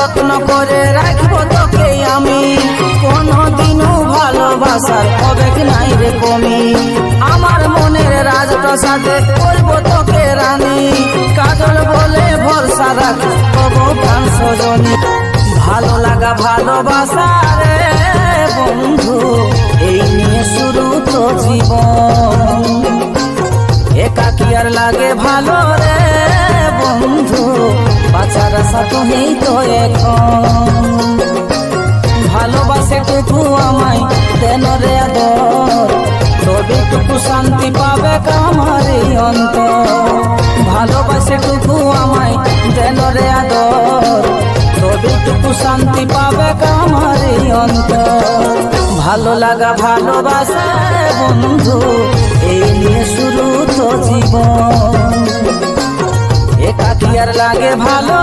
যত্ন করে রাখবো তোকে আমি, কোনদিনও ভালোবাসার অবেগ নাই রে কমি। আমার মনের রাজপ্রাসাদে করবো তোকে রানী, কাজল বলে ভরসা রাখ তবু প্রাণ সজনী। ভালো লাগা ভালোবাসা রে বন্ধু, এই নিয়ে শুরু তো জীবন। একাকী আর লাগে ভালো রে বন্ধু, বাঁচার আশা তুমি তো এখন। ভালোবাসে টুকু আমায় দেন রে আদর, তবেটুকু শান্তি পাবে আমার এই অন্তর। ভালোবাসে টুকু আমায় দেন রে আদর, তবেটুকু শান্তি পাবে আমার এই অন্তর। ভালো লাগা ভালোবাসা বন্ধু, এই নিয়ে শুরু তো জীবন। একাকী আর লাগে ভালো